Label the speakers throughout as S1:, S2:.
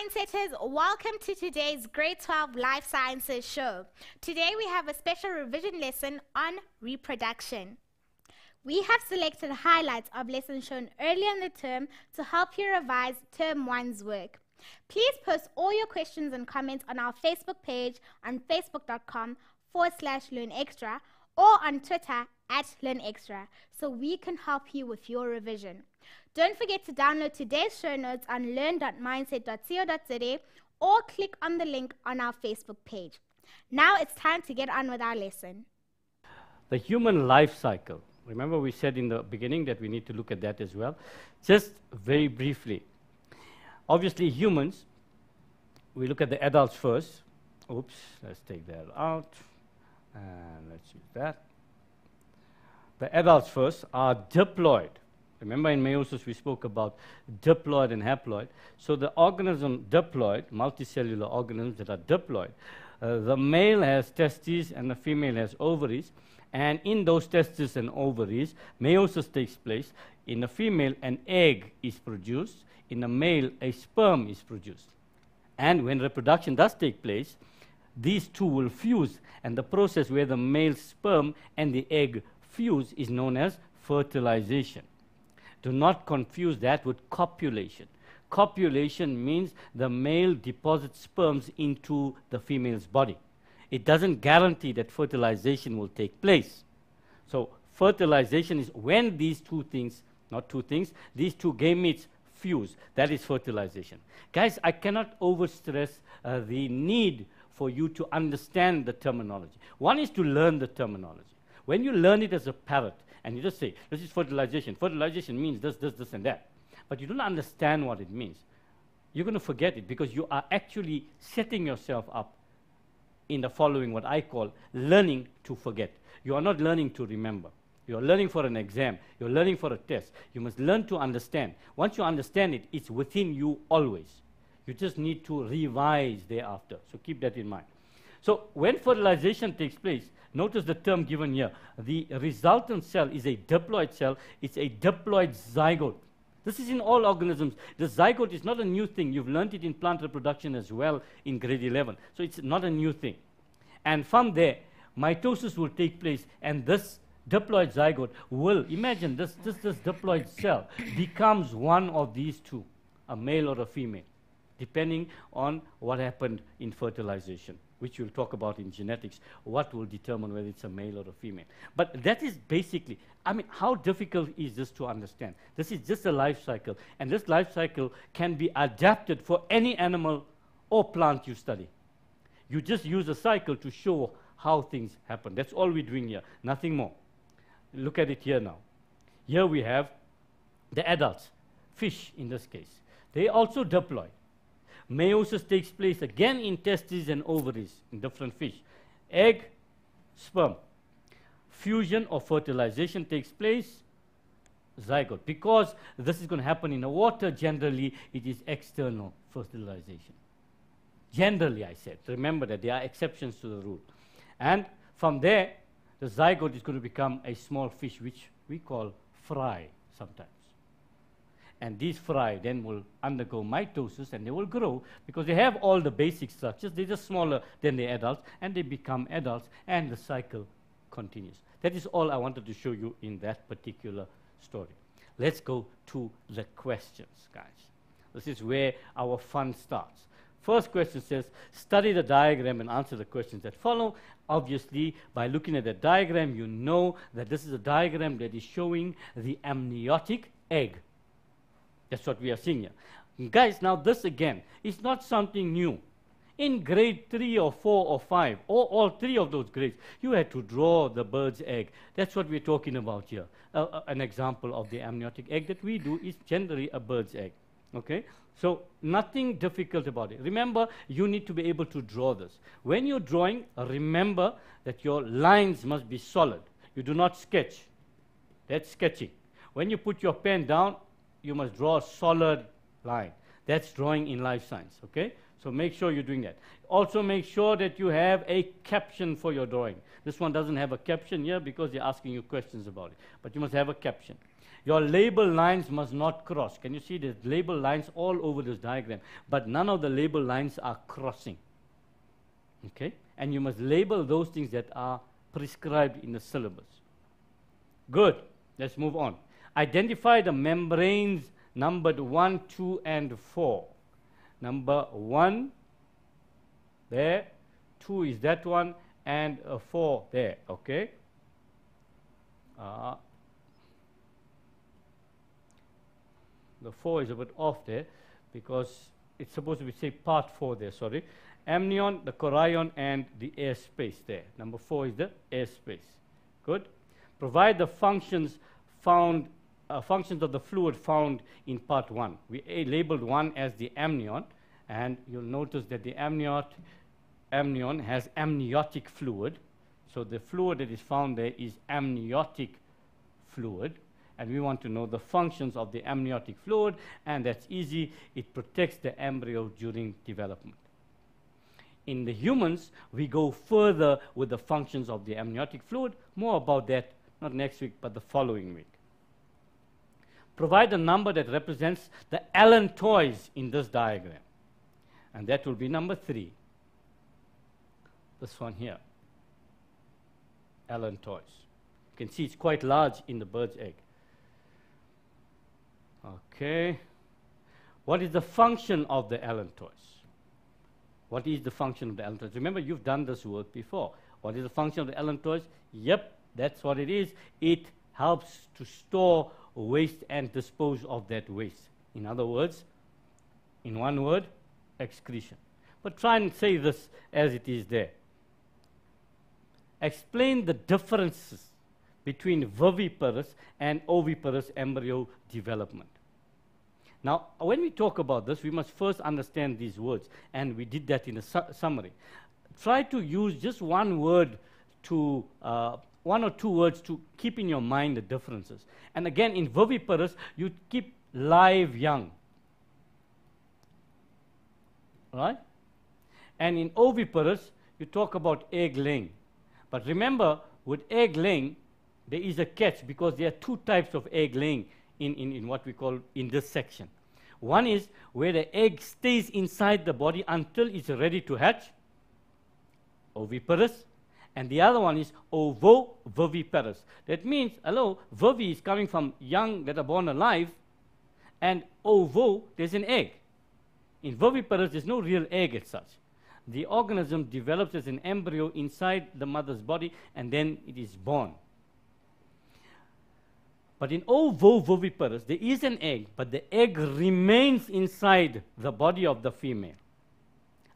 S1: Mindsetters, welcome to today's Grade 12 Life Sciences show. Today we have a special revision lesson on reproduction. We have selected highlights of lessons shown earlier in the term to help you revise Term 1's work. Please post all your questions and comments on our Facebook page on facebook.com/LearnExtra or on Twitter @LearnExtra so we can help you with your revision. Don't forget to download today's show notes on learn.mindset.co.za or click on the link on our Facebook page. Now it's time to get on with our lesson.
S2: The human life cycle. Remember we said in the beginning that we need to look at that as well. Just very briefly. Obviously humans, we look at the adults first. Oops, let's take that out. And let's use that. The adults first are diploid. Remember in meiosis we spoke about diploid and haploid. So the organism diploid, multicellular organisms that are diploid, the male has testes and the female has ovaries. And in those testes and ovaries, meiosis takes place. In the female, an egg is produced. In the male, a sperm is produced. And when reproduction does take place, these two will fuse. And the process where the male sperm and the egg fuse is known as fertilization. Do not confuse that with copulation. Copulation means the male deposits sperms into the female's body. It doesn't guarantee that fertilization will take place. So fertilization is when these two things, not two things, these two gametes fuse. That is fertilization. Guys, I cannot overstress the need for you to understand the terminology. One is to learn the terminology. When you learn it as a parrot, and you just say, this is fertilization. Fertilization means this, this, this, and that. But you don't understand what it means. You're going to forget it because you are actually setting yourself up in the following, what I call learning to forget. You are not learning to remember. You are learning for an exam. You're learning for a test. You must learn to understand. Once you understand it, it's within you always. You just need to revise thereafter. So keep that in mind. So when fertilization takes place, notice the term given here. The resultant cell is a diploid cell. It's a diploid zygote. This is in all organisms. The zygote is not a new thing. You've learned it in plant reproduction as well in grade 11. So it's not a new thing. And from there, mitosis will take place. And this diploid zygote will, imagine this diploid cell becomes one of these two, a male or a female, depending on what happened in fertilization, which we'll talk about in genetics, what will determine whether it's a male or a female. But that is basically, I mean, how difficult is this to understand? This is just a life cycle, and this life cycle can be adapted for any animal or plant you study. You just use a cycle to show how things happen. That's all we're doing here, nothing more. Look at it here now. Here we have the adults, fish in this case. They also diploid. Meiosis takes place again in testes and ovaries in different fish. Egg, sperm. Fusion or fertilization takes place, zygote. Because this is going to happen in the water, generally it is external fertilization. Generally, I said. Remember that there are exceptions to the rule. And from there, the zygote is going to become a small fish, which we call fry sometimes. And these fry then will undergo mitosis and they will grow because they have all the basic structures. They're just smaller than the adults and they become adults and the cycle continues. That is all I wanted to show you in that particular story. Let's go to the questions, guys. This is where our fun starts. First question says, study the diagram and answer the questions that follow. Obviously, by looking at the diagram, you know that this is a diagram that is showing the amniotic egg. That's what we are seeing here. Guys, now this again is not something new. In grade 3 or 4 or 5, or all three of those grades, you had to draw the bird's egg. That's what we're talking about here. An example of the amniotic egg that we do is generally a bird's egg. Okay? So nothing difficult about it. Remember, you need to be able to draw this. When you're drawing, remember that your lines must be solid. You do not sketch. That's sketching. When you put your pen down, you must draw a solid line. That's drawing in life science, okay? So make sure you're doing that. Also make sure that you have a caption for your drawing. This one doesn't have a caption here because they're asking you questions about it. But you must have a caption. Your label lines must not cross. Can you see there's label lines all over this diagram? But none of the label lines are crossing. Okay? And you must label those things that are prescribed in the syllabus. Good. Let's move on. Identify the membranes numbered 1, 2, and 4. Number 1, there. 2 is that one, and 4 there. Okay? The 4 is a bit off there because it's supposed to be, say, part 4 there, sorry. Amnion, the chorion, and the air space there. Number 4 is the air space. Good. Provide the functions found, functions of the fluid found in part 1. We labeled 1 as the amnion, and you'll notice that the amnion has amniotic fluid. So the fluid that is found there is amniotic fluid. And we want to know the functions of the amniotic fluid, and that's easy. It protects the embryo during development. In the humans, we go further with the functions of the amniotic fluid. More about that, not next week, but the following week. Provide a number that represents the allantois in this diagram. And that will be number 3. This one here. Allantois. You can see it's quite large in the bird's egg. Okay. What is the function of the allantois? What is the function of the allantois? Remember, you've done this work before. What is the function of the allantois? Yep, that's what it is. It helps to store waste and dispose of that waste. In other words, in one word, excretion. But try and say this as it is there. Explain the differences between viviparous and oviparous embryo development. Now, when we talk about this, we must first understand these words, and we did that in a summary. Try to use just one word to, one or two words to keep in your mind the differences. And again, in viviparous, you keep live young. Right? And in oviparous, you talk about egg laying. But remember, with egg laying, there is a catch because there are 2 types of egg laying in what we call in this section. One is where the egg stays inside the body until it's ready to hatch, oviparous, and the other one is ovoviviparous. That means, hello, vivi is coming from young that are born alive, and ovo, there's an egg. In viviparous, there's no real egg as such. The organism develops as an embryo inside the mother's body, and then it is born. But in ovoviviparous, there is an egg, but the egg remains inside the body of the female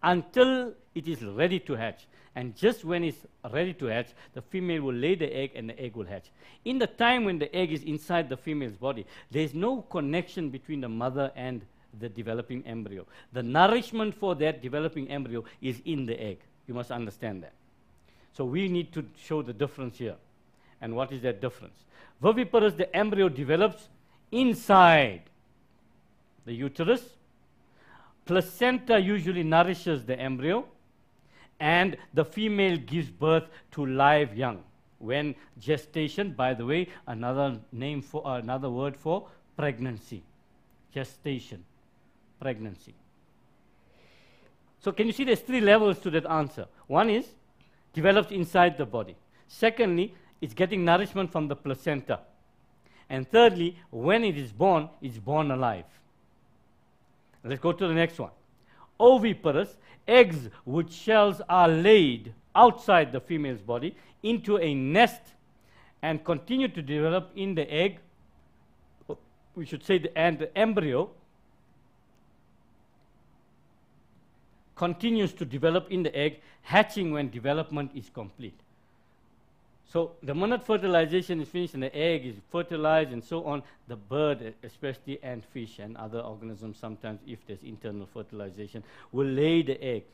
S2: until it is ready to hatch. And just when it's ready to hatch, the female will lay the egg and the egg will hatch. In the time when the egg is inside the female's body, there is no connection between the mother and the developing embryo. The nourishment for that developing embryo is in the egg. You must understand that. So we need to show the difference here. And what is that difference? Viviparous, the embryo develops inside the uterus. Placenta usually nourishes the embryo, and the female gives birth to live young. When gestation, by the way, another name for another word for pregnancy. Gestation, pregnancy. So can you see there's 3 levels to that answer? One is develops inside the body. Secondly, it's getting nourishment from the placenta. And thirdly, when it is born, it's born alive. Let's go to the next one. Oviparous, eggs with shells are laid outside the female's body into a nest and continue to develop in the egg. We should say the embryo continues to develop in the egg, hatching when development is complete. So the minute fertilization is finished and the egg is fertilized and so on, the bird, especially, and fish and other organisms sometimes, if there's internal fertilization, will lay the egg.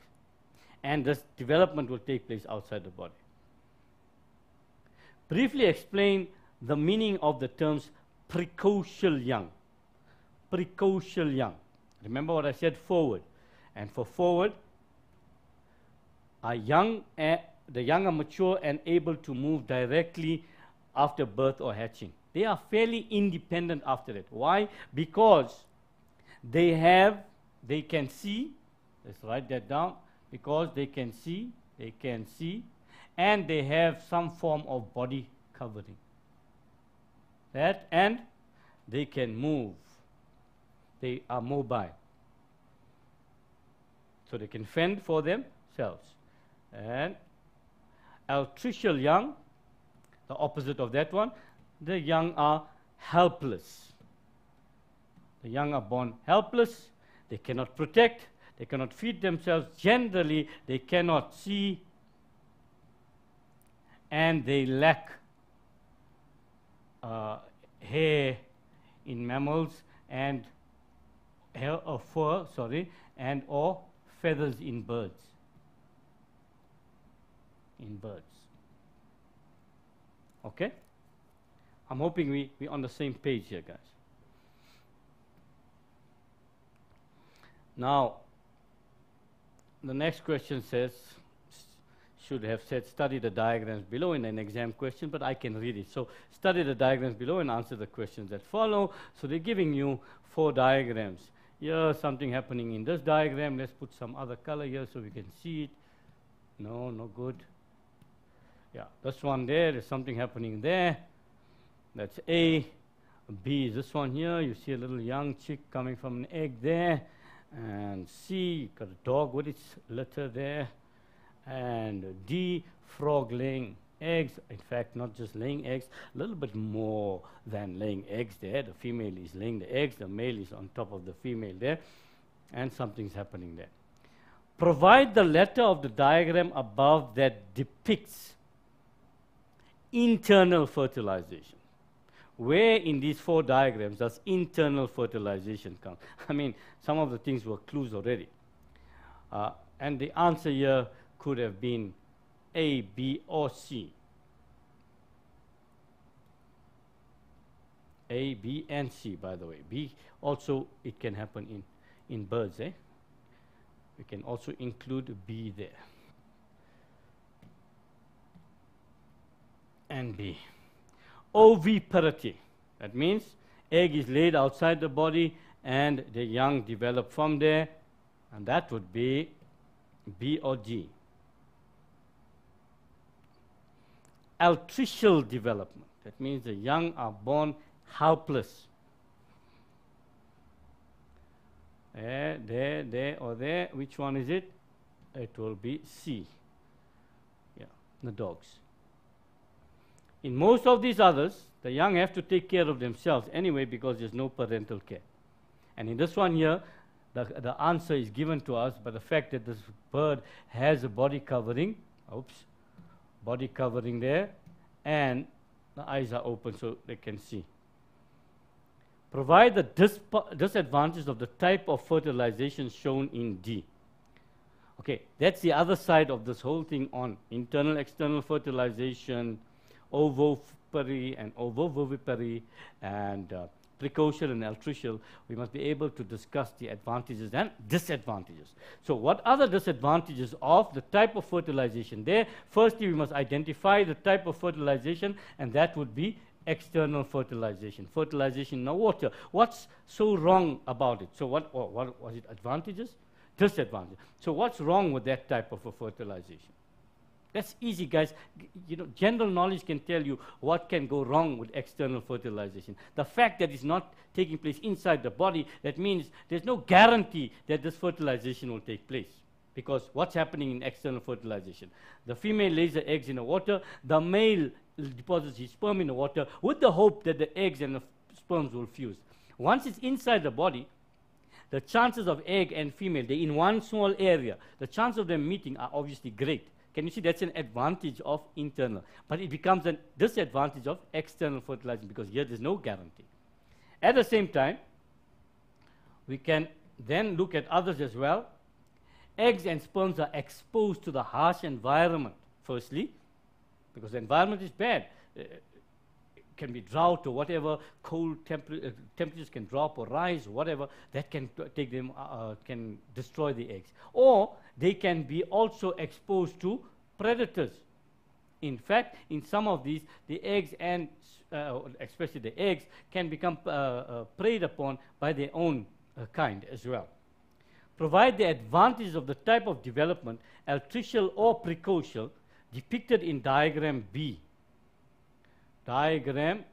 S2: And this development will take place outside the body. Briefly explain the meaning of the terms precocial young. Precocial young. Remember what I said, forward. And for forward, are young, the young are mature and able to move directly after birth or hatching. They are fairly independent after that. Why? Because they can see, let's write that down, because they can see, and they have some form of body covering. That, and they can move. They are mobile. So they can fend for themselves. And Altricial Young, the opposite of that one, the young are helpless. The young are born helpless. They cannot protect. They cannot feed themselves. Generally, they cannot see. And they lack hair in mammals and hair or fur, and or feathers in birds. Okay? I'm hoping we're on the same page here, guys. Now, the next question says, should have said, study the diagrams below in an exam question, but I can read it. So, study the diagrams below and answer the questions that follow. So, they're giving you 4 diagrams. Here, something happening in this diagram. Let's put some other color here so we can see it. No, no good. Yeah, this one there's something happening there. That's A. B is this one here. You see a little young chick coming from an egg there. And C, you got a dog with its litter there. And D, frog laying eggs. In fact, not just laying eggs, a little bit more than laying eggs there. The female is laying the eggs, the male is on top of the female there, and something's happening there. Provide the letter of the diagram above that depicts internal fertilization. Where in these 4 diagrams does internal fertilization come? I mean, some of the things were clues already. And the answer here could have been A, B, or C. A, B, and C, by the way. B also, it can happen in birds. We can also include B there. And B. Oviparity. That means egg is laid outside the body and the young develop from there. And that would be B or D. Altricial development. That means the young are born helpless. There, or there. Which one is it? It will be C. Yeah, the dogs. In most of these others, the young have to take care of themselves anyway because there's no parental care. And in this one here, the answer is given to us by the fact that this bird has a body covering. Oops. Body covering there, and the eyes are open so they can see. Provide the disadvantages of the type of fertilization shown in D. Okay, that's the other side of this whole thing on internal, external fertilization, ovovary and ovovivipary, and precocial and altricial. We must be able to discuss the advantages and disadvantages. So what are the disadvantages of the type of fertilization there? Firstly, we must identify the type of fertilization, and that would be external fertilization. Fertilization in the water. What's so wrong about it? So what was it? Advantages? Disadvantages. So what's wrong with that type of a fertilization? That's easy, guys. You know, general knowledge can tell you what can go wrong with external fertilization. The fact that it's not taking place inside the body, that means there's no guarantee that this fertilization will take place. Because what's happening in external fertilization? The female lays the eggs in the water, the male deposits his sperm in the water with the hope that the eggs and the sperms will fuse. Once it's inside the body, the chances of egg and female, they're in one small area. The chance of them meeting are obviously great. Can you see that's an advantage of internal? But it becomes a disadvantage of external fertilization because here there's no guarantee. At the same time, we can then look at others as well. Eggs and sperms are exposed to the harsh environment, firstly, because the environment is bad. It can be drought or whatever, cold temperatures can drop or rise, whatever, that can take them, can destroy the eggs. Or they can be also exposed to predators. In fact, in some of these, the eggs and especially the eggs can become preyed upon by their own kind as well. Provide the advantages of the type of development, altricial or precocial, depicted in diagram B. Diagram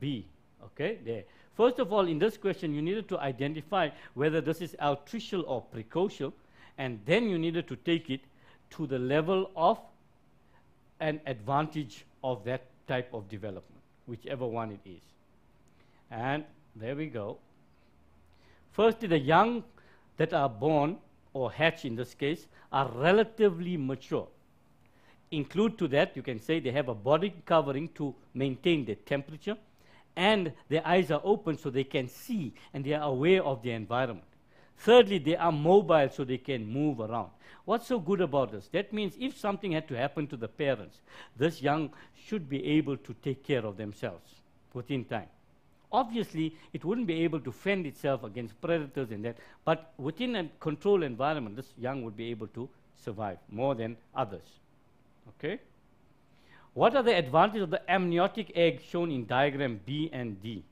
S2: B, okay, there. First of all, in this question, you needed to identify whether this is altricial or precocial, and then you needed to take it to the level of an advantage of that type of development, whichever one it is. And there we go. Firstly, the young that are born, or hatch in this case, are relatively mature. Include to that, you can say they have a body covering to maintain their temperature, and their eyes are open so they can see and they are aware of their environment. Thirdly, they are mobile so they can move around. What's so good about this? That means if something had to happen to the parents, this young should be able to take care of themselves within time. Obviously, it wouldn't be able to fend itself against predators and that, but within a controlled environment, this young would be able to survive more than others. Okay? What are the advantages of the amniotic egg shown in diagram B and D?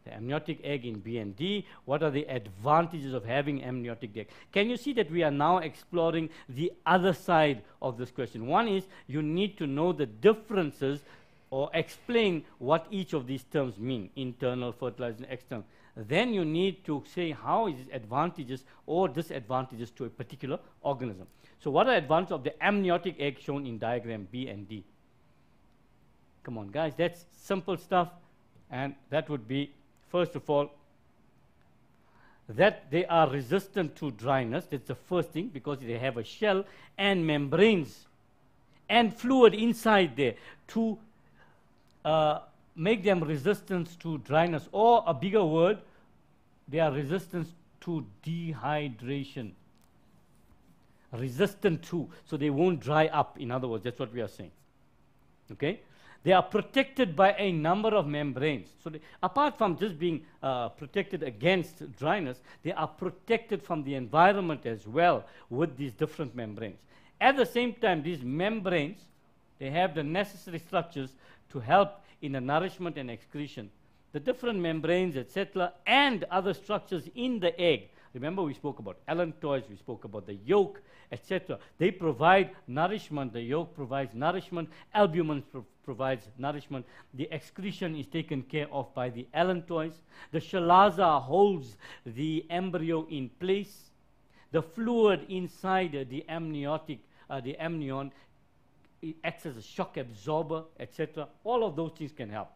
S2: The amniotic egg in B and D, what are the advantages of having amniotic egg? Can you see that we are now exploring the other side of this question? One is you need to know the differences or explain what each of these terms mean, internal, fertilization, external. Then you need to say how is it advantageous or disadvantageous to a particular organism. So what are advantages of the amniotic egg shown in diagram B and D? Come on, guys, that's simple stuff, and that would be, first of all, that they are resistant to dryness. That's the first thing, because they have a shell and membranes and fluid inside there to make them resistant to dryness, or a bigger word, they are resistant to dehydration. Resistant to, so they won't dry up, in other words, that's what we are saying. Okay? They are protected by a number of membranes. So apart from just being protected against dryness, they are protected from the environment as well with these different membranes. At the same time, these membranes, they have the necessary structures to help in the nourishment and excretion. The different membranes, etc., and other structures in the egg. Remember, we spoke about allantoids, we spoke about the yolk, etc. They provide nourishment. The yolk provides nourishment. Albumin provides nourishment. The excretion is taken care of by the allantoids. The chalaza holds the embryo in place. The fluid inside the amniotic, the amnion, it acts as a shock absorber, etc. All of those things can help.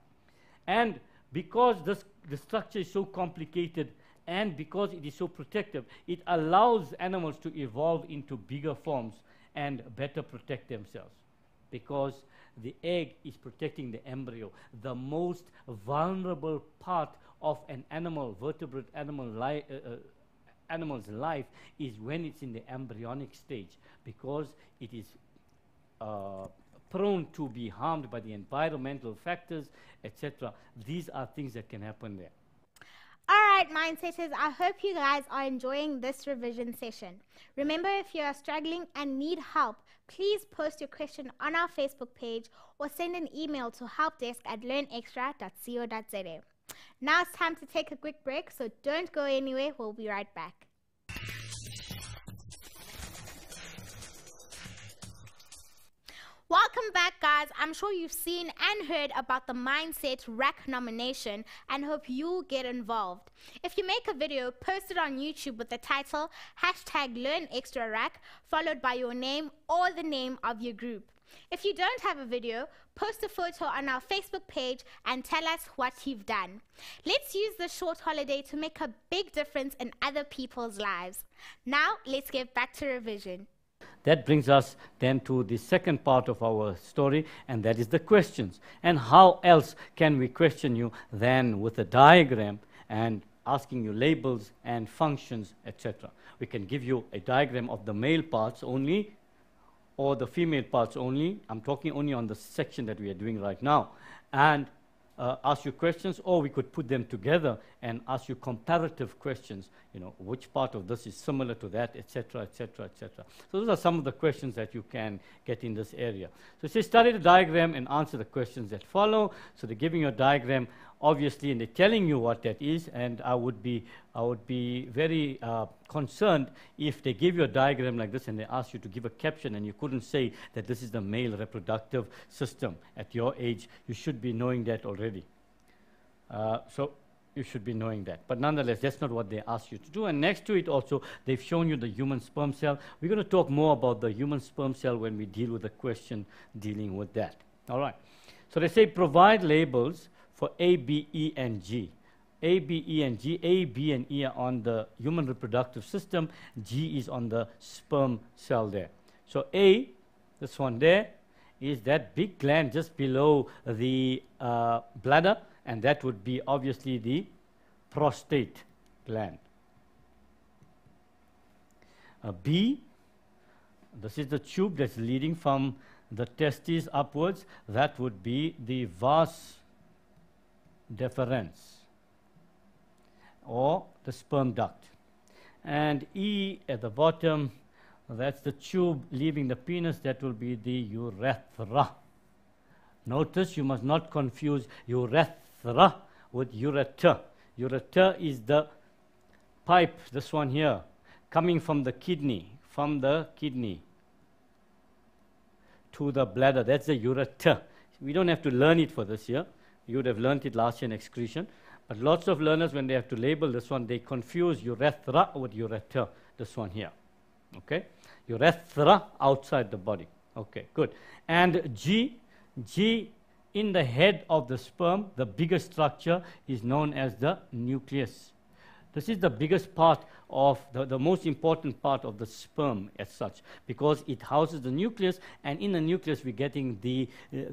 S2: And because the structure is so complicated, and because it is so protective, it allows animals to evolve into bigger forms and better protect themselves. Because the egg is protecting the embryo. The most vulnerable part of an animal, vertebrate animal's life is when it's in the embryonic stage, because it is prone to be harmed by the environmental factors, etc. These are things that can happen there.
S1: Alright, Mindsetters, I hope you guys are enjoying this revision session. Remember, if you are struggling and need help, please post your question on our Facebook page or send an email to helpdesk@learnextra.co.za. Now it's time to take a quick break, so don't go anywhere. We'll be right back. Welcome back, guys. I'm sure you've seen and heard about the Mindset Rack nomination and hope you'll get involved. If you make a video, post it on YouTube with the title #LearnExtraRack, followed by your name or the name of your group. If you don't have a video, post a photo on our Facebook page and tell us what you've done. Let's use this short holiday to make a big difference in other people's lives. Now, let's get back to revision.
S2: That brings us then to the second part of our story, and that is the questions. And how else can we question you than with a diagram and asking you labels and functions, etc. We can give you a diagram of the male parts only or the female parts only. I'm talking only on the section that we are doing right now. And ask you questions, or we could put them together and ask you comparative questions, you know, which part of this is similar to that, etc., etc., etc. So those are some of the questions that you can get in this area. So it says study the diagram and answer the questions that follow. So they're giving you a diagram, obviously, and they're telling you what that is, and I would be very concerned if they give you a diagram like this and they ask you to give a caption and you couldn't say that this is the male reproductive system. At your age, you should be knowing that already. So you should be knowing that. But nonetheless, that's not what they ask you to do. And next to it also, they've shown you the human sperm cell. We're going to talk more about the human sperm cell when we deal with the question dealing with that. All right. So they say provide labels for A, B, E, and G. A, B, E, and G. A, B, and E are on the human reproductive system. G is on the sperm cell there. So A, this one there, is that big gland just below the bladder, and that would be obviously the prostate gland. B, this is the tube that's leading from the testes upwards. That would be the vas deferens, or the sperm duct. And E at the bottom, that's the tube leaving the penis. That will be the urethra. Notice you must not confuse urethra with ureter. Ureter is the pipe, this one here, coming from the kidney to the bladder. That's the ureter. We don't have to learn it for this year. You would have learned it last year in excretion. But lots of learners, when they have to label this one, they confuse urethra with ureter, this one here. Okay? Urethra outside the body. Okay, good. And G in the head of the sperm, the biggest structure is known as the nucleus. This is the biggest part of, the most important part of the sperm as such, because it houses the nucleus, and in the nucleus we're getting the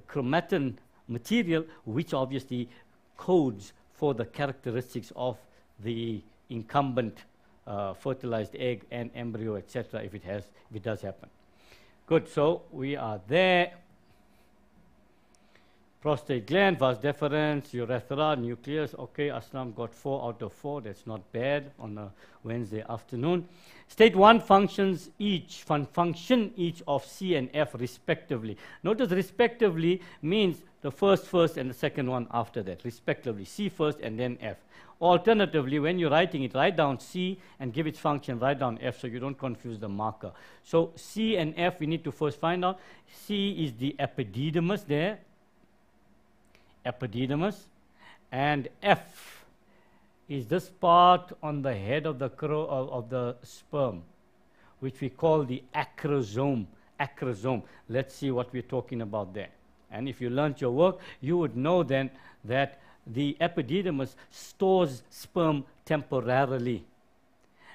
S2: chromatin material, which obviously codes for the characteristics of the incumbent fertilized egg and embryo, etc., if it does happen. Good, so we are there. Prostate gland, vas deferens, urethra, nucleus. Okay, Aslam got 4 out of 4. That's not bad on a Wednesday afternoon. State one functions each, function each of C and F respectively. Notice respectively means the first and the second one after that, respectively. C first and then F. Alternatively, when you're writing it, write down C and give its function, write down F so you don't confuse the marker. So C and F we need to first find out. C is the epididymis there. Epididymis, and F is this part on the head of the sperm, which we call the acrosome. Acrosome. Let's see what we're talking about there. And if you learnt your work, you would know then that the epididymis stores sperm temporarily,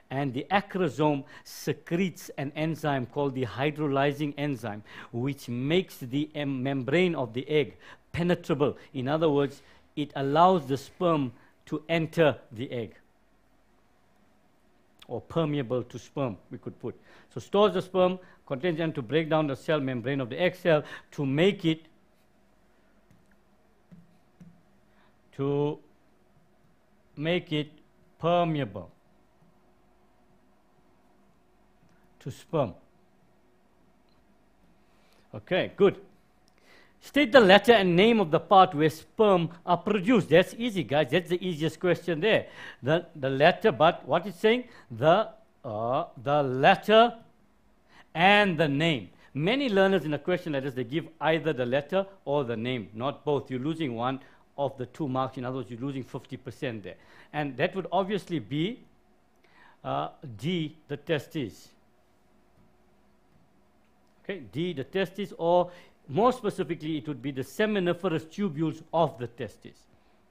S2: and the acrosome secretes an enzyme called the hydrolyzing enzyme, which makes the membrane of the egg penetrable. In other words, it allows the sperm to enter the egg, or permeable to sperm, we could put. So stores the sperm, contains them to break down the cell membrane of the egg cell to make it permeable to sperm. Okay, good. State the letter and name of the part where sperm are produced. That's easy, guys. That's the easiest question there. The letter, but what it's saying? The letter and the name. Many learners in a question like this, they give either the letter or the name, not both. You're losing one of the 2 marks. In other words, you're losing 50% there. And that would obviously be D, the testes. Okay, D, the testes, or more specifically, it would be the seminiferous tubules of the testes.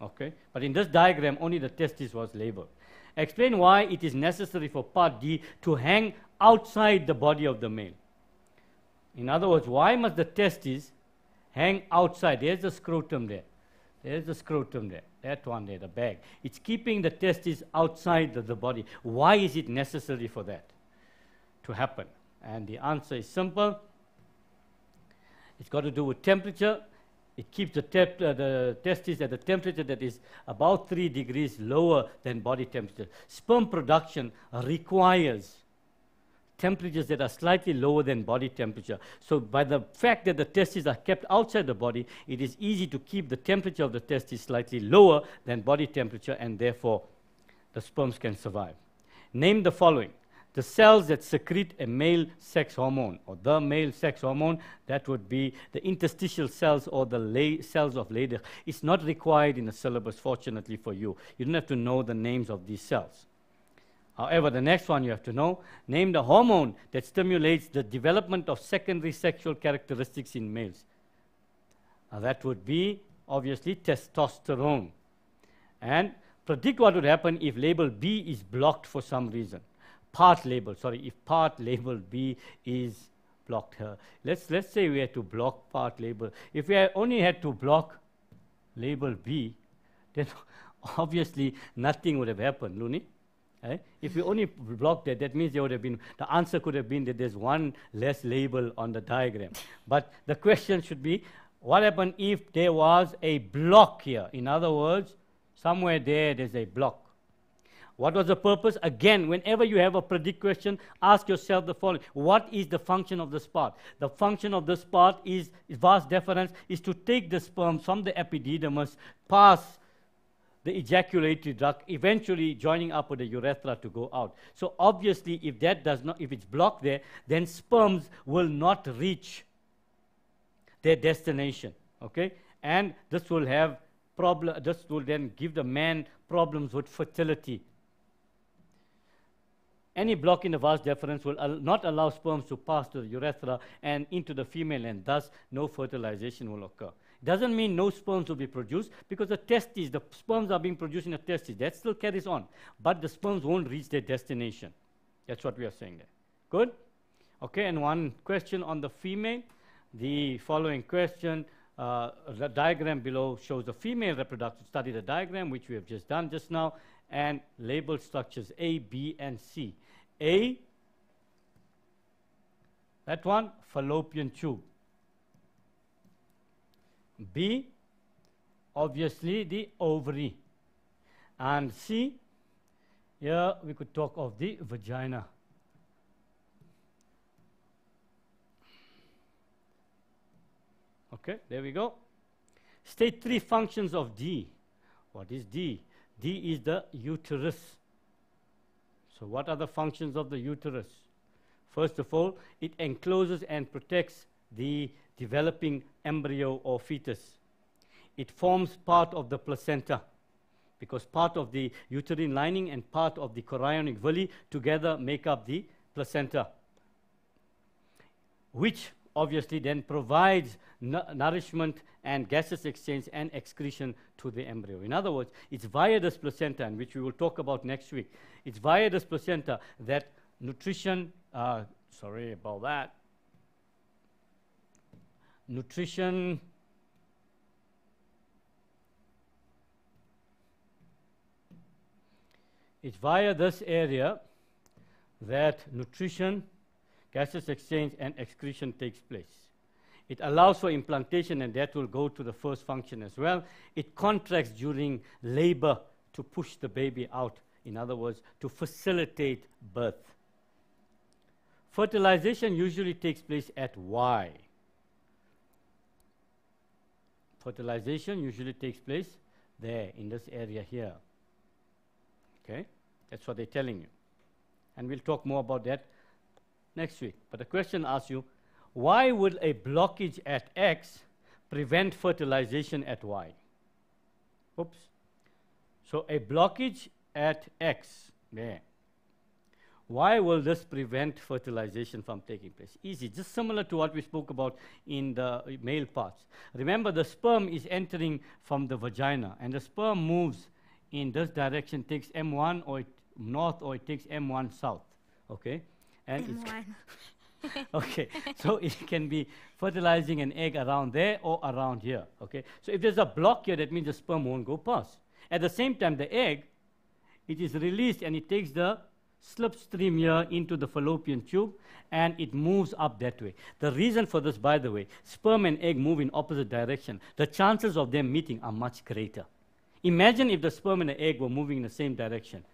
S2: Okay, but in this diagram, only the testes was labeled. Explain why it is necessary for part D to hang outside the body of the male. In other words, why must the testes hang outside? There's the scrotum there. There's the scrotum there. That one there, the bag. It's keeping the testes outside the body. Why is it necessary for that to happen? And the answer is simple. It's got to do with temperature. It keeps the testes at a temperature that is about 3 degrees lower than body temperature. Sperm production requires temperatures that are slightly lower than body temperature. So by the fact that the testes are kept outside the body, it is easy to keep the temperature of the testes slightly lower than body temperature, and therefore the sperms can survive. Name the following. The cells that secrete a male sex hormone, or the male sex hormone, that would be the interstitial cells or the cells of Leydig. It's not required in the syllabus, fortunately for you. You don't have to know the names of these cells. However, the next one you have to know, name the hormone that stimulates the development of secondary sexual characteristics in males. That would be, obviously, testosterone. And predict what would happen if label B is blocked for some reason. If part label B is blocked here. Let's say we had to block part label. If we only had to block label B, then obviously nothing would have happened, Looney. If we only blocked that, that means there would have been, the answer could have been that there's one less label on the diagram. But the question should be, what happened if there was a block here? In other words, somewhere there's a block. What was the purpose? Again, whenever you have a predict question, ask yourself the following. What is the function of this part? The function of this part is, vas deferens, is to take the sperm from the epididymis, pass the ejaculatory duct, eventually joining up with the urethra to go out. So obviously, if that does not, if it's blocked there, then sperms will not reach their destination. Okay, and this will have problem. This will then give the man problems with fertility. Any block in the vas deferens will not allow sperms to pass to the urethra and into the female, and thus no fertilization will occur. Doesn't mean no sperms will be produced, because the testes, the sperms are being produced in the testes. That still carries on, but the sperms won't reach their destination. That's what we are saying there. Good? Okay, and one question on the female. The following question, the diagram below shows the female reproduction. Study the diagram, which we have just done just now, and label structures A, B, and C. A, that one, fallopian tube. B, obviously the ovary. And C, here we could talk of the vagina. Okay, there we go. State 3 functions of D. What is D? D is the uterus. So what are the functions of the uterus? First of all, it encloses and protects the developing embryo or fetus. It forms part of the placenta, because part of the uterine lining and part of the chorionic villi together make up the placenta, which obviously then provides nourishment and gaseous exchange and excretion to the embryo. In other words, it's via this placenta, and which we will talk about next week, it's via this placenta that nutrition, sorry about that, nutrition it's via this area that nutrition, gaseous exchange, and excretion takes place. It allows for implantation, and that will go to the first function as well. It contracts during labor to push the baby out, in other words, to facilitate birth. Fertilization usually takes place at Y. Fertilization usually takes place there, in this area here. Okay, that's what they're telling you. And we'll talk more about that next week. But the question asks you, why would a blockage at X prevent fertilization at Y? Oops. So a blockage at X, there. Why will this prevent fertilization from taking place? Easy, just similar to what we spoke about in the male parts. Remember, the sperm is entering from the vagina, and the sperm moves in this direction, takes M1 or north, or it takes M1 south. Okay? And M1. Okay, so it can be fertilizing an egg around there or around here. Okay, so if there's a block here, that means the sperm won't go past. At the same time, the egg, it is released and it takes the slipstream here into the fallopian tube, and it moves up that way. The reason for this, by the way, sperm and egg move in opposite direction. The chances of them meeting are much greater. Imagine if the sperm and the egg were moving in the same direction.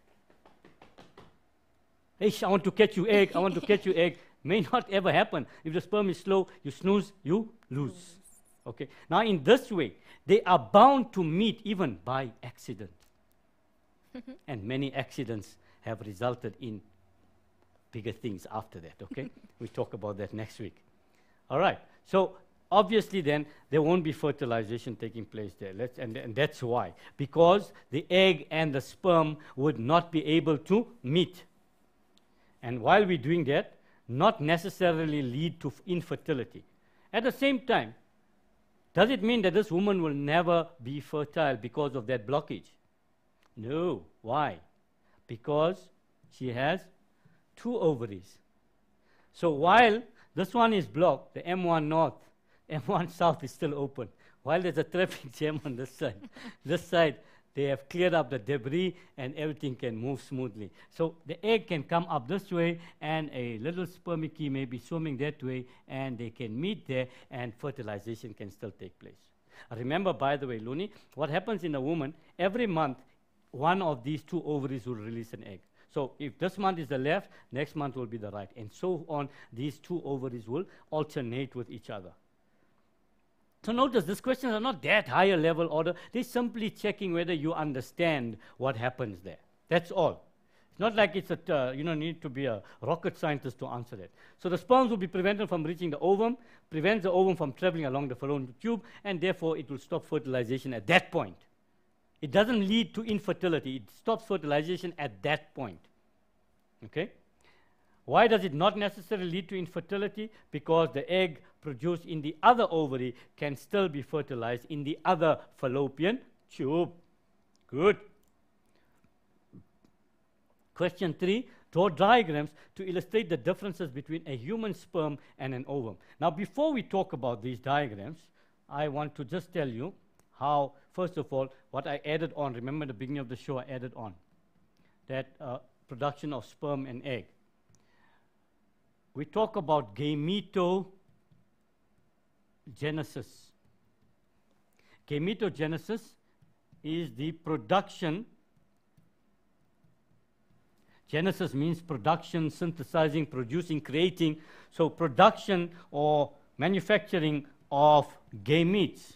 S2: Hey, I want to catch you, egg. I want to catch you, egg. May not ever happen. If the sperm is slow, you snooze, you lose. Okay. Now, in this way, they are bound to meet even by accident. And many accidents have resulted in bigger things after that, okay? We'll talk about that next week. All right. So, obviously, then, there won't be fertilization taking place there. And that's why. Because the egg and the sperm would not be able to meet. And while we're doing that, not necessarily lead to infertility. At the same time, does it mean that this woman will never be fertile because of that blockage? No. Why? Because she has 2 ovaries. So while this one is blocked, the M1 north, M1 south is still open. While there's a traffic jam on this side, they have cleared up the debris and everything can move smoothly. So the egg can come up this way and a little spermicide may be swimming that way and they can meet there and fertilization can still take place. Remember, by the way, Looney, what happens in a woman, every month, one of these 2 ovaries will release an egg. So if this month is the left, next month will be the right. And so on, these 2 ovaries will alternate with each other. So notice, these questions are not that higher level order. They're simply checking whether you understand what happens there. That's all. It's not like it's need to be a rocket scientist to answer that. So the sperms will be prevented from reaching the ovum, prevents the ovum from traveling along the fallopian tube, and therefore it will stop fertilization at that point. It doesn't lead to infertility. It stops fertilization at that point. Okay? Why does it not necessarily lead to infertility? Because the egg produced in the other ovary can still be fertilized in the other fallopian tube. Good. Question 3, draw diagrams to illustrate the differences between a human sperm and an ovum. Now, before we talk about these diagrams, I want to just tell you how, first of all, what I added on. Remember at the beginning of the show, I added on that production of sperm and egg. We talk about gametogenesis. Gametogenesis is the production. Genesis means production, synthesizing, producing, creating. So production or manufacturing of gametes.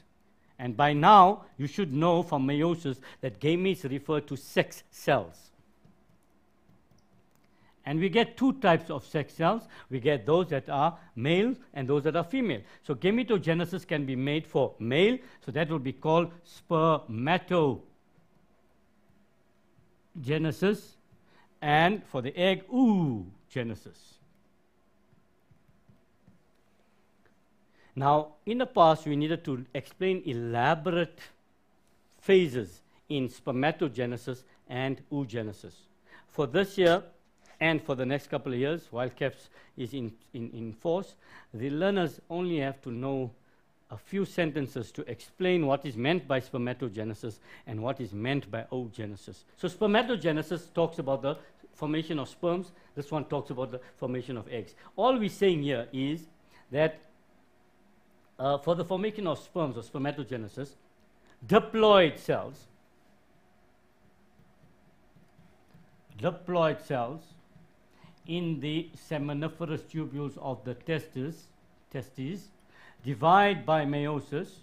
S2: And by now, you should know from meiosis that gametes refer to sex cells. And we get 2 types of sex cells. We get those that are male and those that are female. So gametogenesis can be made for male, so that will be called spermatogenesis, and for the egg, oogenesis. Now, in the past, we needed to explain elaborate phases in spermatogenesis and oogenesis. For this year, and for the next couple of years, while CAPS is in force, the learners only have to know a few sentences to explain what is meant by spermatogenesis and what is meant by oogenesis. So spermatogenesis talks about the formation of sperms. This one talks about the formation of eggs. All we're saying here is that for the formation of sperms or spermatogenesis, diploid cells in the seminiferous tubules of the testes divide by meiosis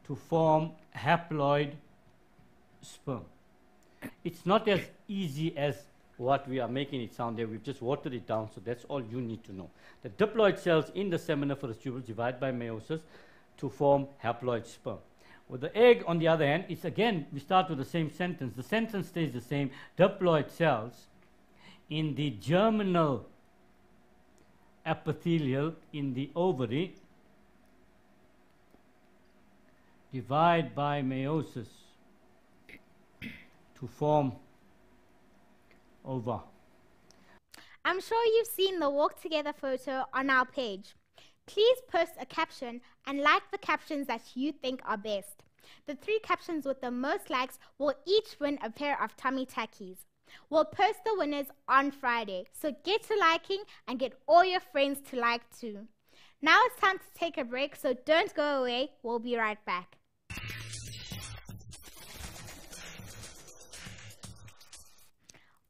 S2: to form haploid sperm. It's not as easy as what we are making it sound there. We've just watered it down, so that's all you need to know. The diploid cells in the seminiferous tubules divide by meiosis to form haploid sperm. With the egg, on the other hand, it's again, we start with the same sentence. The sentence stays the same. Diploid cells in the germinal epithelial in the ovary divide by meiosis to form ova.
S1: I'm sure you've seen the walk together photo on our page. Please post a caption and like the captions that you think are best. The 3 captions with the most likes will each win a pair of tummy tackies. We'll post the winners on Friday, so get to liking and get all your friends to like too. Now it's time to take a break, so don't go away. We'll be right back.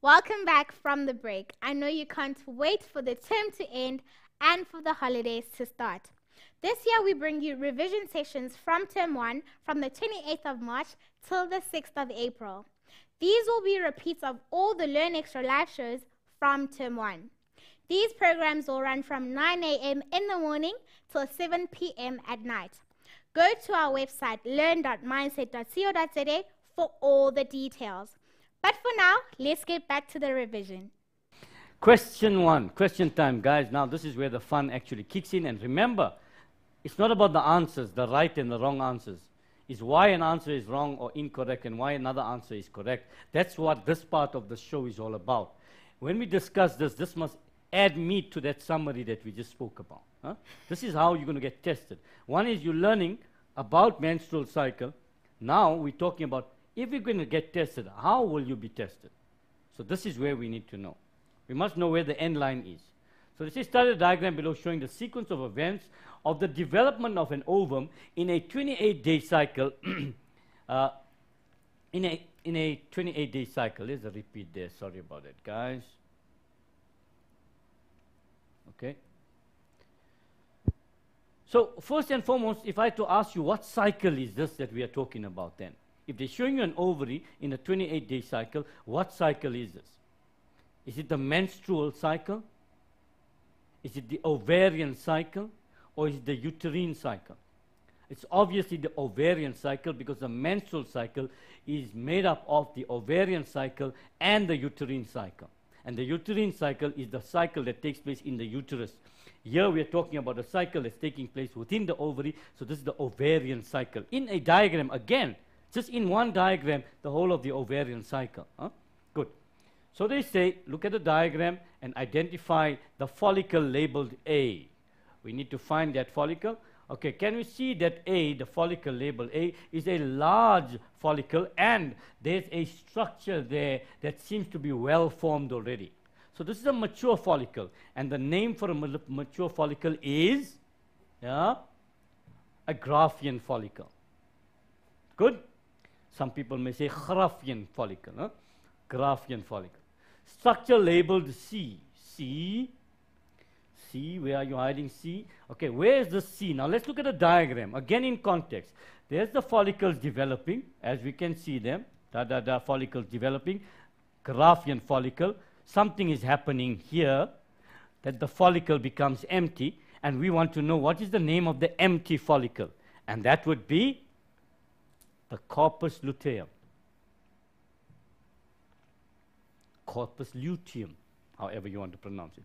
S1: Welcome back from the break. I know you can't wait for the term to end and for the holidays to start. This year we bring you revision sessions from Term 1 from the 28th of March till the 6th of April. These will be repeats of all the Learn Extra live shows from Term 1. These programs will run from 9 a.m. in the morning till 7 p.m. at night. Go to our website learn.mindset.co.za for all the details. But for now, let's get back to the revision.
S2: Question 1, question time, guys. Now this is where the fun actually kicks in. And remember, it's not about the answers, the right and the wrong answers. It's why an answer is wrong or incorrect and why another answer is correct. That's what this part of the show is all about. When we discuss this, this must add meat to that summary that we just spoke about. Huh? This is how you're going to get tested. One is you're learning about menstrual cycle. Now we're talking about if you're going to get tested, how will you be tested? So this is where we need to know. We must know where the end line is. So this is study diagram below showing the sequence of events of the development of an ovum in a 28-day cycle. In a 28-day cycle. There's a repeat there. Sorry about it, guys. Okay. So first and foremost, if I had to ask you what cycle is this that we are talking about then? If they're showing you an ovary in a 28-day cycle, what cycle is this? Is it the menstrual cycle? Is it the ovarian cycle? Or is it the uterine cycle? It's obviously the ovarian cycle because the menstrual cycle is made up of the ovarian cycle and the uterine cycle. And the uterine cycle is the cycle that takes place in the uterus. Here we are talking about a cycle that's taking place within the ovary. So this is the ovarian cycle. In a diagram, again, just in one diagram, the whole of the ovarian cycle. Huh? Good. So they say, look at the diagram and identify the follicle labeled A. We need to find that follicle. Okay, can we see that A, the follicle labeled A, is a large follicle and there's a structure there that seems to be well formed already. So this is a mature follicle and the name for a mature follicle is a Graphene follicle. Good? Some people may say Graphene follicle. Huh? Graphene follicle. Structure labeled C. C, where are you hiding C? Okay, where is the C? Now let's look at the diagram, again in context. There's the follicles developing, as we can see them. Follicles developing. Graphene follicle. Something is happening here, that the follicle becomes empty, and we want to know what is the name of the empty follicle. And that would be the Corpus Luteum. Corpus Luteum, however you want to pronounce it.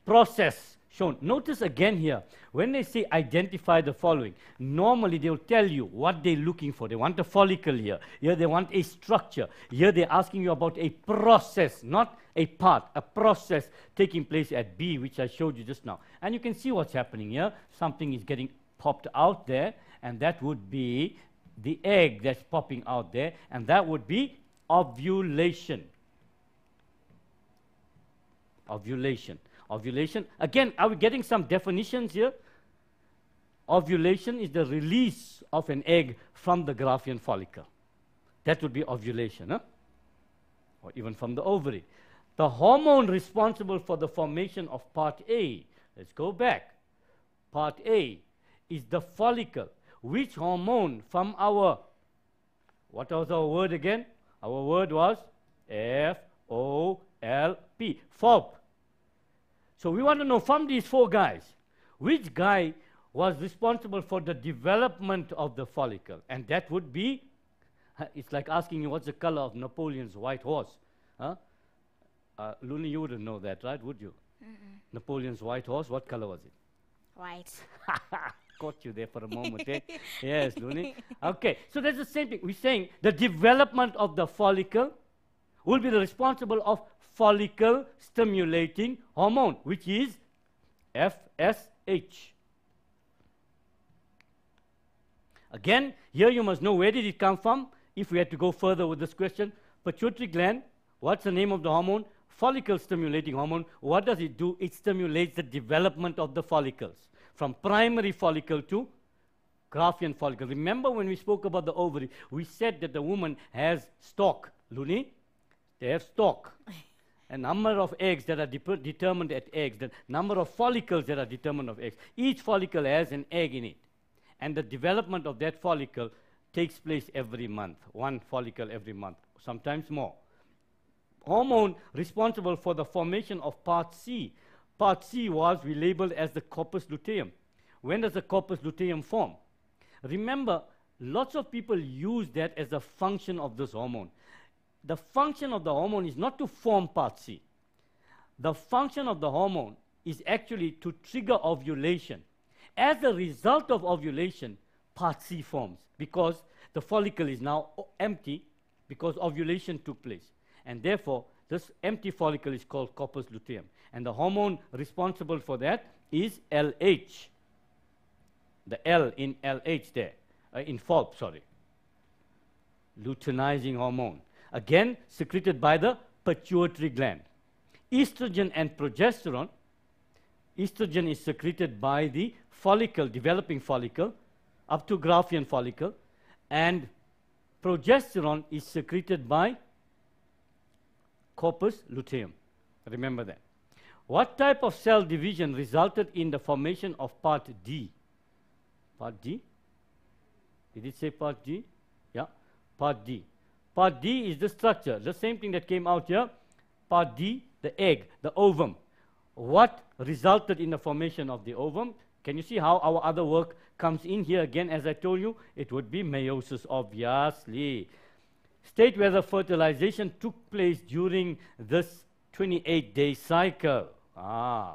S2: Process shown. Notice again here, when they say identify the following, normally they will tell you what they're looking for. They want a follicle here. Here they want a structure. Here they're asking you about a process, not a part, a process taking place at B, which I showed you just now. And you can see what's happening here. Something is getting popped out there, and that would be the egg that's popping out there, and that would be ovulation. Ovulation. Ovulation. Again, are we getting some definitions here? Ovulation is the release of an egg from the Graphene follicle. That would be ovulation, huh? Or even from the ovary. The hormone responsible for the formation of part A. Let's go back. Part A is the follicle. Which hormone from our, what was our word again? Our word was F-O-L-P, FOP. So we want to know from these four guys, which guy was responsible for the development of the follicle? And that would be, it's like asking you what's the color of Napoleon's white horse. Huh? Looney, you wouldn't know that, right? Would you? Napoleon's white horse, what color was it?
S1: White.
S2: Caught you there for a moment, eh? Yes, Looney. Okay, so that's the same thing. We're saying the development of the follicle will be the responsible of follicle stimulating hormone, which is FSH. Again, here you must know where did it come from. If we had to go further with this question, pituitary gland What's the name of the hormone? Follicle stimulating hormone. What does it do? It stimulates the development of the follicles from primary follicle to Graphene follicle. Remember when we spoke about the ovary, we said that the woman has stalk. Luni, they have stalk. A number of eggs that are determined at eggs, the number of follicles that are determined of eggs. Each follicle has an egg in it. And the development of that follicle takes place every month. One follicle every month, sometimes more. Hormone responsible for the formation of part C. Part C we labeled as the corpus luteum. When does the corpus luteum form? Remember, lots of people use that as a function of this hormone. The function of the hormone is not to form part C. The function of the hormone is actually to trigger ovulation. As a result of ovulation, part C forms because the follicle is now empty because ovulation took place. And therefore, this empty follicle is called corpus luteum. And the hormone responsible for that is LH. The L in LH there, in FOLP, sorry. Luteinizing hormone. Again, secreted by the pituitary gland. Estrogen and progesterone. Estrogen is secreted by the follicle, developing follicle, up to Graphene follicle. And progesterone is secreted by corpus luteum. Remember that. What type of cell division resulted in the formation of part D? Part D? Did it say part D? Yeah, part D. Part D is the structure, the same thing that came out here. Part D, the egg, the ovum. What resulted in the formation of the ovum? Can you see how our other work comes in here again? As I told you, it would be meiosis, obviously. State whether fertilization took place during this 28-day cycle. I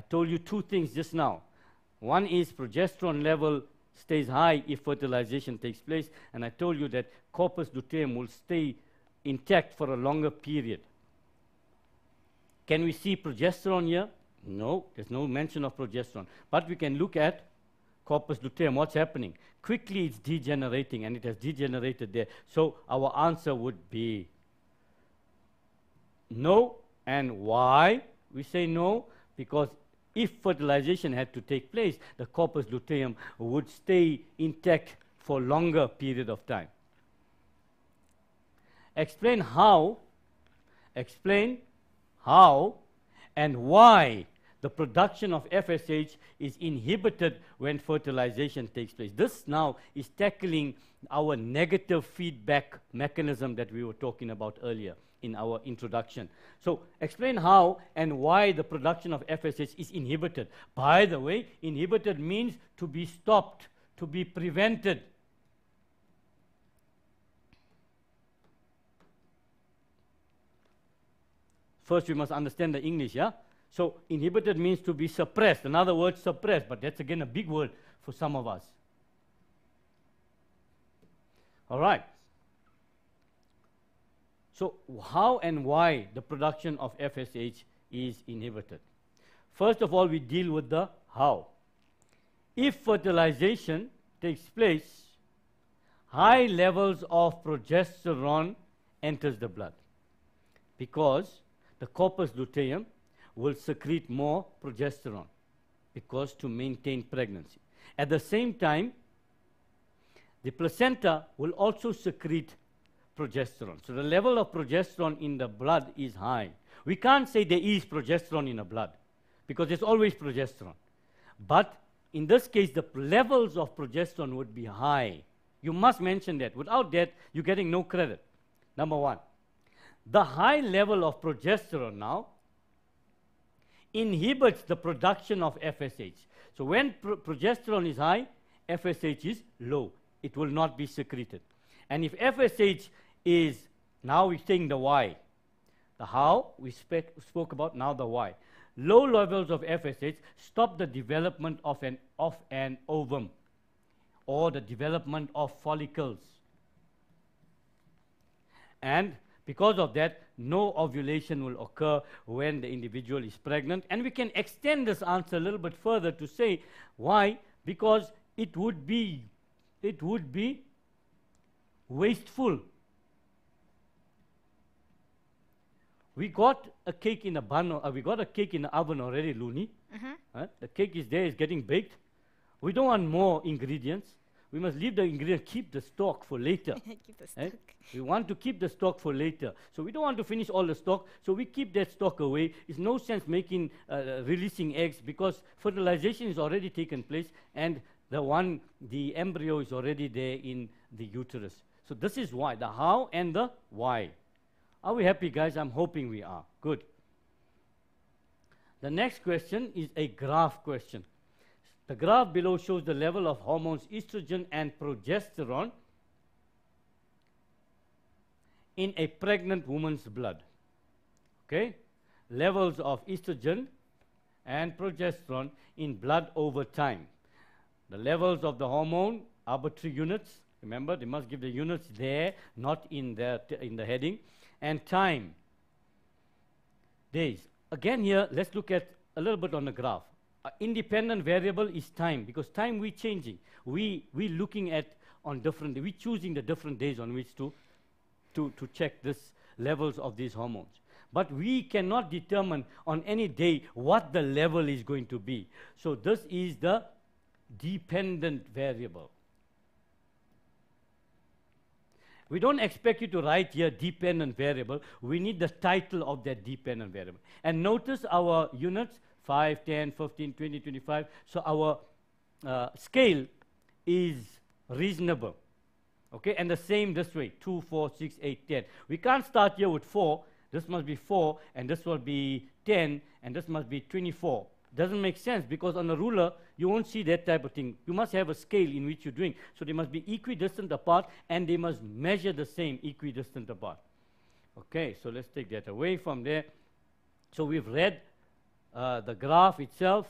S2: told you two things just now. One is progesterone level stays high if fertilization takes place, and I told you that corpus luteum will stay intact for a longer period. Can we see progesterone here? No, there's no mention of progesterone. But we can look at corpus luteum, what's happening? Quickly it's degenerating, and it has degenerated there. So our answer would be no. And why we say no? Because if fertilization had to take place, the corpus luteum would stay intact for a longer period of time. Explain how and why the production of FSH is inhibited when fertilization takes place. This now is tackling our negative feedback mechanism that we were talking about earlier in our introduction. So explain how and why the production of FSH is inhibited. By the way, inhibited means to be stopped, to be prevented. First, we must understand the English, yeah? So inhibited means to be suppressed. Another word, suppressed, but that's again a big word for some of us. All right. So how and why the production of FSH is inhibited? First of all, we deal with the how. If fertilization takes place, high levels of progesterone enters the blood because the corpus luteum will secrete more progesterone because to maintain pregnancy. At the same time, the placenta will also secrete progesterone. So the level of progesterone in the blood is high. We can't say there is progesterone in the blood because there's always progesterone. But in this case, the levels of progesterone would be high. You must mention that. Without that, you're getting no credit. Number one. The high level of progesterone now inhibits the production of FSH. So when progesterone is high, FSH is low. It will not be secreted. And if FSH is, now we're saying the why. The how, we spoke about, now the why. Low levels of FSH stop the development of an ovum or the development of follicles. And because of that, no ovulation will occur when the individual is pregnant. And we can extend this answer a little bit further to say why? Because it would be wasteful We got a cake in a bun, or we got a cake in the oven already, Looney. The cake is there, it's getting baked. We don't want more ingredients. We must leave the ingredient, keep the stock for later.
S1: Keep the stock.
S2: We want to keep the stock for later. So we don't want to finish all the stock, so we keep that stock away. It's no sense making, releasing eggs, because fertilization is already taken place, and the embryo is already there in the uterus. So this is why, the how and the why. Are we happy, guys? I'm hoping we are. Good. The next question is a graph question. The graph below shows the level of hormones estrogen and progesterone in a pregnant woman's blood. Okay? Levels of estrogen and progesterone in blood over time. The levels of the hormone, arbitrary units. Remember, they must give the units there, not in the heading. And time. Days. Again here, let's look at a little bit on the graph. Independent variable is time, because time we're changing. We looking at on different, we choosing the different days on which to check this levels of these hormones. But we cannot determine on any day what the level is going to be. So this is the dependent variable. We don't expect you to write here dependent variable. We need the title of that dependent variable. And notice our units, 5, 10, 15, 20, 25. So our scale is reasonable. Okay, and the same this way, 2, 4, 6, 8, 10. We can't start here with 4. This must be 4, and this will be 10, and this must be 24. Doesn't make sense, because on a ruler, you won't see that type of thing. You must have a scale in which you're doing. So they must be equidistant apart, and they must measure the same equidistant apart. Okay, so let's take that away from there. So we've read the graph itself.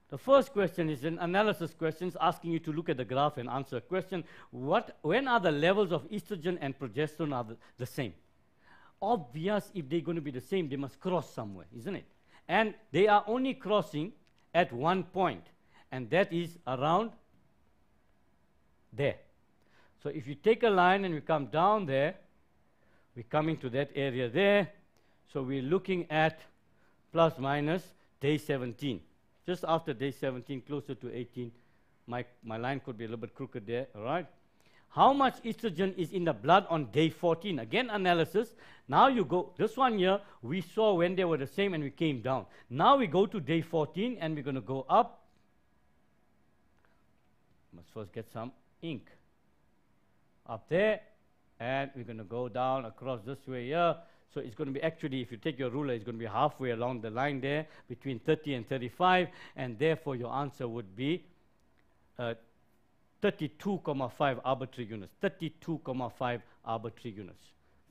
S2: The first question is an analysis question, asking you to look at the graph and answer a question. When are the levels of estrogen and progesterone are the same? Obvious, if they're going to be the same, they must cross somewhere, isn't it? And they are only crossing at one point, and that is around there. So if you take a line and we come down there, we're coming to that area there. So we're looking at plus minus day 17. Just after day 17, closer to 18. My line could be a little bit crooked there, all right? How much estrogen is in the blood on day 14? Again, analysis. Now you go, this one here, we saw when they were the same and we came down. Now we go to day 14 and we're going to go up. Must first get some ink. Up there, and we're going to go down across this way here. So it's going to be actually, if you take your ruler, it's going to be halfway along the line there, between 30 and 35, and therefore your answer would be 32,5 arbitrary units. 32,5 arbitrary units.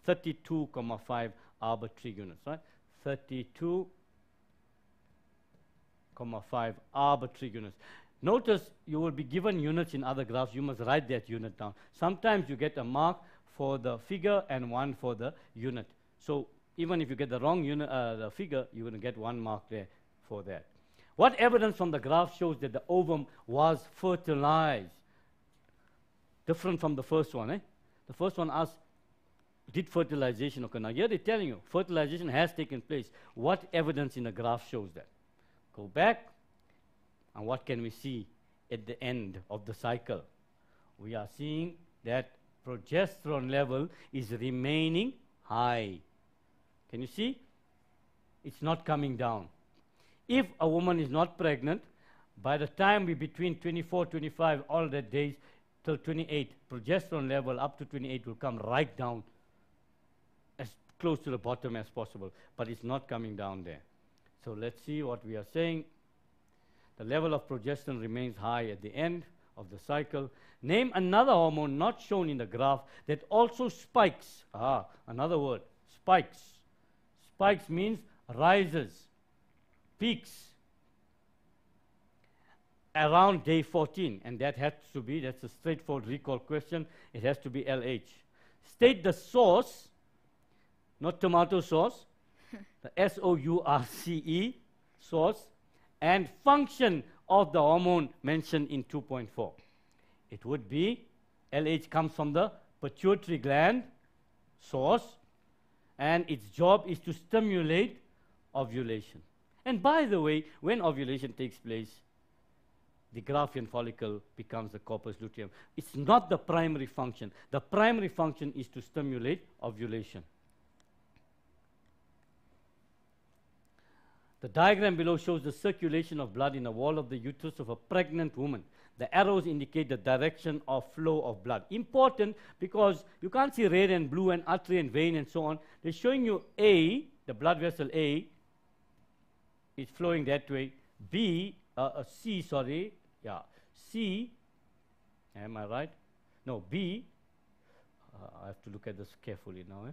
S2: 32,5 arbitrary units, right? 32,5 arbitrary units. Notice you will be given units in other graphs. You must write that unit down. Sometimes you get a mark for the figure and one for the unit. So even if you get the wrong unit, the figure, you're going to get 1 mark there for that. What evidence from the graph shows that the ovum was fertilized? Different from the first one, eh? The first one asked, did fertilization occur? Now here they're telling you, fertilization has taken place. What evidence in the graph shows that? Go back, and what can we see at the end of the cycle? We are seeing that progesterone level is remaining high. Can you see? It's not coming down. If a woman is not pregnant, by the time we're between 24, 25, all that days, till 28, progesterone level up to 28 will come right down as close to the bottom as possible, but it's not coming down there. So let's see what we are saying. The level of progesterone remains high at the end of the cycle. Name another hormone not shown in the graph that also spikes. Another word, spikes. Spikes means rises, peaks around day 14, and that has to be, that's a straightforward recall question, it has to be LH. State the source, not tomato sauce, the SOURCE, source, and function of the hormone mentioned in 2.4. It would be, LH comes from the pituitary gland, source, and its job is to stimulate ovulation. And by the way, when ovulation takes place, the Graphene follicle becomes the corpus luteum. It's not the primary function. The primary function is to stimulate ovulation. The diagram below shows the circulation of blood in the wall of the uterus of a pregnant woman. The arrows indicate the direction of flow of blood. Important because you can't see red and blue and artery and vein and so on. They're showing you A, the blood vessel A, is flowing that way. B, C, sorry. Yeah, C, am I right? No, B, I have to look at this carefully now.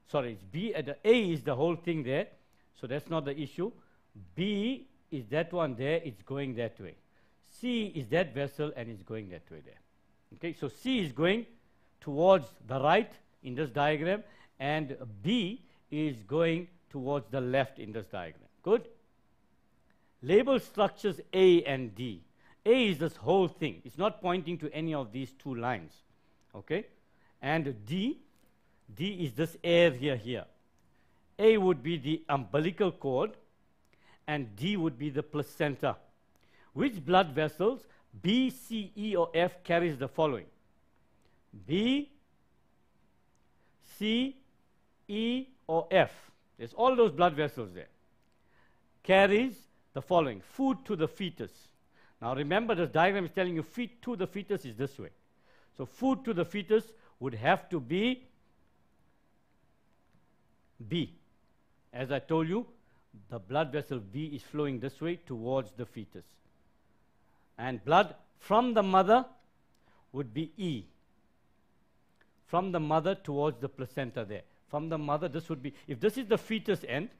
S2: Sorry, it's B, the A is the whole thing there. So that's not the issue. B is that one there, it's going that way. C is that vessel and it's going that way there. Okay, so C is going towards the right in this diagram and B is going towards the left in this diagram. Good? Label structures A and D. A is this whole thing. It's not pointing to any of these two lines. Okay? And D is this area here. A would be the umbilical cord and D would be the placenta. Which blood vessels, B, C, E, or F, carries the following? B, C, E, or F. There's all those blood vessels there. Carries the following. Food to the fetus. Now remember, this diagram is telling you feed to the fetus is this way. So food to the fetus would have to be B. As I told you, the blood vessel B is flowing this way towards the fetus. And blood from the mother would be E. From the mother towards the placenta there. From the mother, this would be, if this is the fetus end,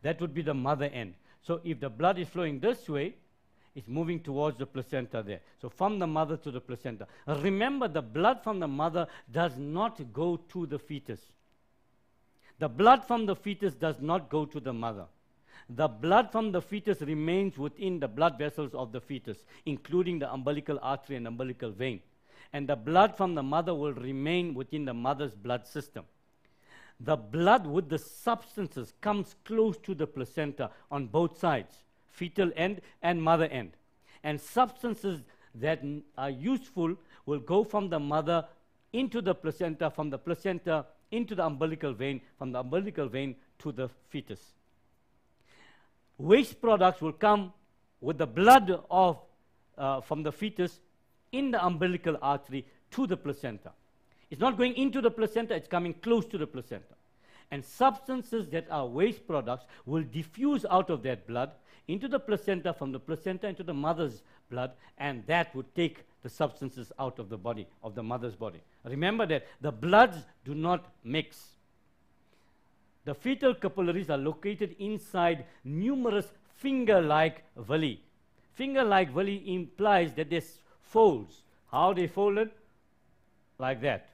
S2: that would be the mother end. So if the blood is flowing this way, it's moving towards the placenta there. So from the mother to the placenta. Remember, the blood from the mother does not go to the fetus. The blood from the fetus does not go to the mother. The blood from the fetus remains within the blood vessels of the fetus, including the umbilical artery and umbilical vein. And the blood from the mother will remain within the mother's blood system. The blood with the substances comes close to the placenta on both sides, fetal end and mother end. And substances that are useful will go from the mother into the placenta, from the placenta into the umbilical vein, from the umbilical vein to the fetus. Waste products will come with the blood of, from the fetus in the umbilical artery to the placenta. It's not going into the placenta, it's coming close to the placenta. And substances that are waste products will diffuse out of that blood into the placenta, from the placenta into the mother's blood, and that would take the substances out of the body, of the mother's body. Remember that the bloods do not mix. The fetal capillaries are located inside numerous finger-like villi. Finger-like villi implies that there's folds. How they folded? Like that.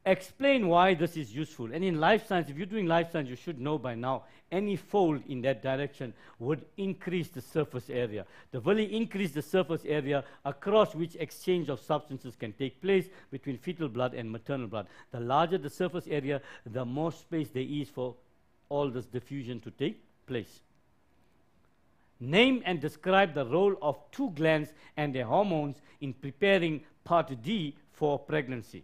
S2: Explain why this is useful. And in life science, if you're doing life science, you should know by now, any fold in that direction would increase the surface area. The villi increase the surface area across which exchange of substances can take place between fetal blood and maternal blood. The larger the surface area, the more space there is for all this diffusion to take place. Name and describe the role of two glands and their hormones in preparing part D for pregnancy.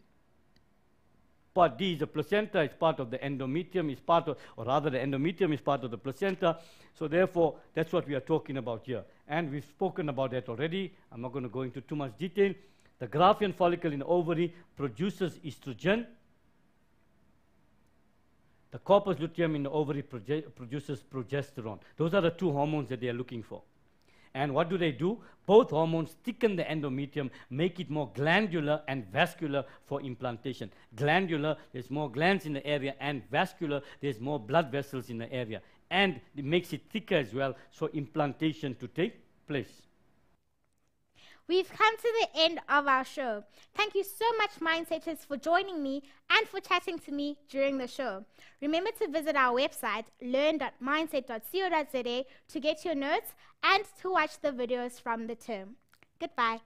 S2: Part D is the placenta, it's part of the endometrium, is part of, or rather the endometrium is part of the placenta. So therefore, that's what we are talking about here. And we've spoken about that already. I'm not going to go into too much detail. The Graphene follicle in the ovary produces estrogen. The corpus luteum in the ovary produces progesterone. Those are the two hormones that they are looking for. And what do? Both hormones thicken the endometrium, make it more glandular and vascular for implantation. Glandular, there's more glands in the area, and vascular, there's more blood vessels in the area. And it makes it thicker as well, so implantation to take place.
S1: We've come to the end of our show. Thank you so much, Mindsetters, for joining me and for chatting to me during the show. Remember to visit our website, learn.mindset.co.za, to get your notes and to watch the videos from the term. Goodbye.